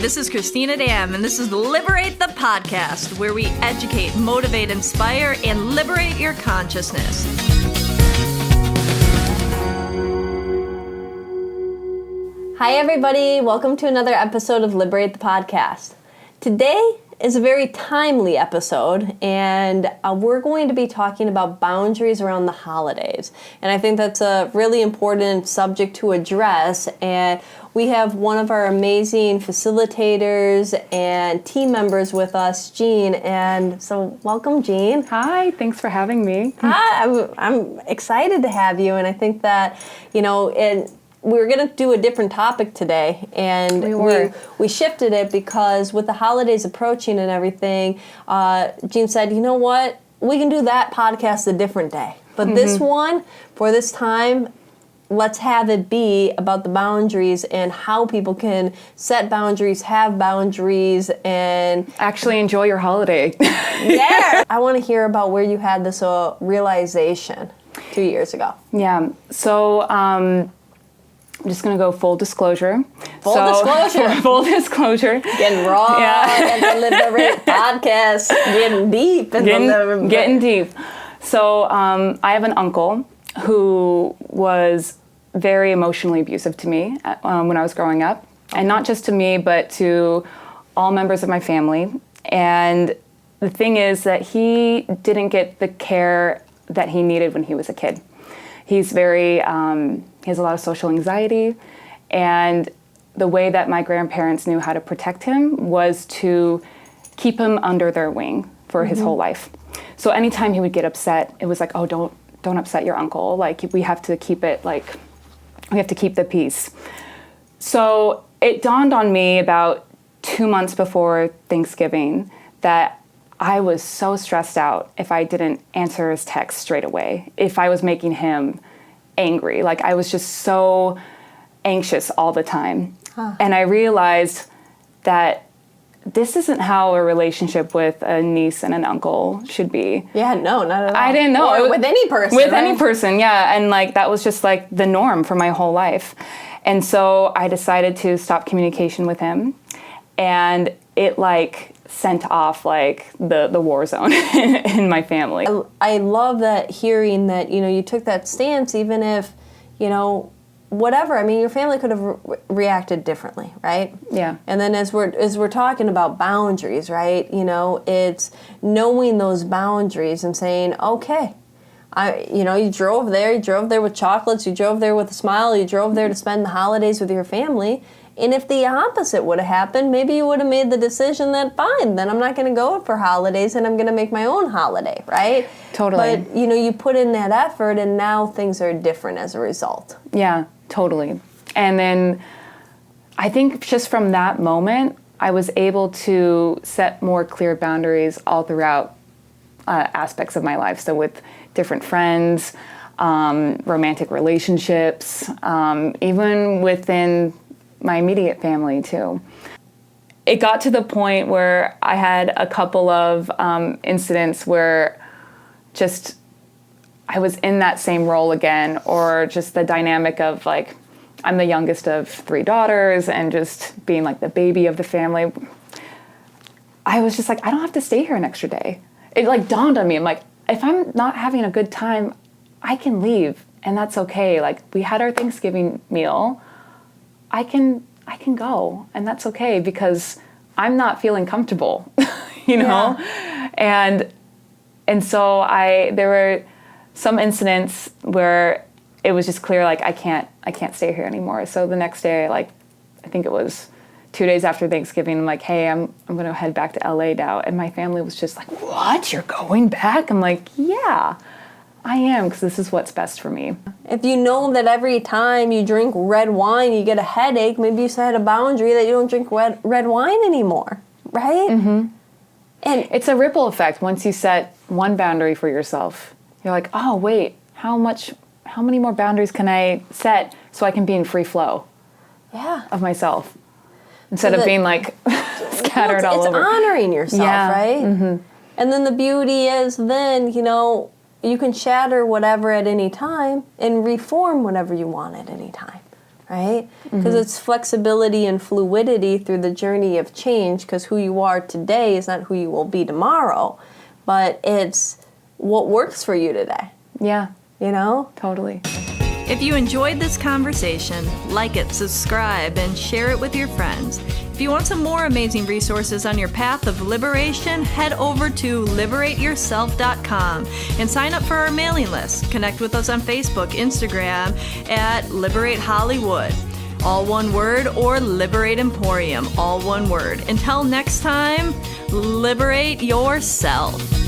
this is Christina Dam, and this is Liberate the podcast, where we educate, motivate, inspire, and liberate your consciousness. Hi, everybody. Welcome to another episode of Liberate the podcast. Today is a very timely episode, and we're going to be talking about boundaries around the holidays. And I think that's a really important subject to address. And we have one of our amazing facilitators and team members with us, Jean. And so welcome, Jean. Hi, thanks for having me. Hi, I'm excited to have you. And I think that, we're going to do a different topic today, and we shifted it because with the holidays approaching and everything, Jean said, you know what, we can do that podcast a different day. But this one, for this time, let's have it be about the boundaries and how people can set boundaries, have boundaries, and actually enjoy your holiday. Yeah. I want to hear about where you had this realization 2 years ago. Yeah, so I'm just going to go full disclosure. Full disclosure. Getting raw and the Liberate podcast. Getting deep. Getting deep. So I have an uncle who was very emotionally abusive to me when I was growing up. And not just to me, but to all members of my family. And the thing is that he didn't get the care that he needed when he was a kid. He's he has a lot of social anxiety, and the way that my grandparents knew how to protect him was to keep him under their wing for his whole life. So anytime he would get upset, it was like, oh, don't upset your uncle. Like, we have to keep the peace. So it dawned on me about 2 months before Thanksgiving that I was so stressed out if I didn't answer his text straight away, if I was making him angry. Like, I was just so anxious all the time. And I realized that this isn't how a relationship with a niece and an uncle should be. Yeah, no, not at all. I didn't know. Or with any person. With any person, yeah. And like, that was just like the norm for my whole life. And so I decided to stop communication with him. And it sent off the war zone in my family. I love that, hearing that, you took that stance, even if, whatever. I mean, your family could have reacted differently, right? Yeah. And then as we're talking about boundaries, right? It's knowing those boundaries and saying, okay, you drove there with chocolates, you drove there with a smile, you drove there to spend the holidays with your family. And if the opposite would have happened, maybe you would have made the decision that, fine, then I'm not going to go for holidays and I'm going to make my own holiday, right? Totally. But, you put in that effort and now things are different as a result. Yeah, totally. And then I think just from that moment, I was able to set more clear boundaries all throughout aspects of my life. So with different friends, romantic relationships, even within my immediate family too. It got to the point where I had a couple of incidents where just I was in that same role again, or just the dynamic of I'm the youngest of 3 daughters and just being the baby of the family. I was just I don't have to stay here an extra day. It dawned on me. I'm if I'm not having a good time, I can leave and that's okay. We had our Thanksgiving meal. I can go, and that's okay because I'm not feeling comfortable, Yeah. And so there were some incidents where it was just clear I can't stay here anymore. So the next day, I think it was 2 days after Thanksgiving, I'm hey, I'm going to head back to LA now, and my family was just what? You're going back? I'm yeah. I am, because this is what's best for me. If you know that every time you drink red wine, you get a headache, maybe you set a boundary that you don't drink red wine anymore, right? Mm-hmm. And it's a ripple effect. Once you set one boundary for yourself, you're oh, wait, how many more boundaries can I set so I can be in free flow of myself? Instead of being scattered all over. It's honoring yourself, right? Mm-hmm. And then the beauty is then, you can shatter whatever at any time and reform whatever you want at any time. right? Because it's flexibility and fluidity through the journey of change, because who you are today is not who you will be tomorrow, but it's what works for you today. Yeah. You know? Totally. If you enjoyed this conversation, like it, subscribe, and share it with your friends. If you want some more amazing resources on your path of liberation, head over to liberateyourself.com and sign up for our mailing list. Connect with us on Facebook, Instagram at Liberate Hollywood, all one word, or Liberate Emporium, all one word. Until next time, liberate yourself.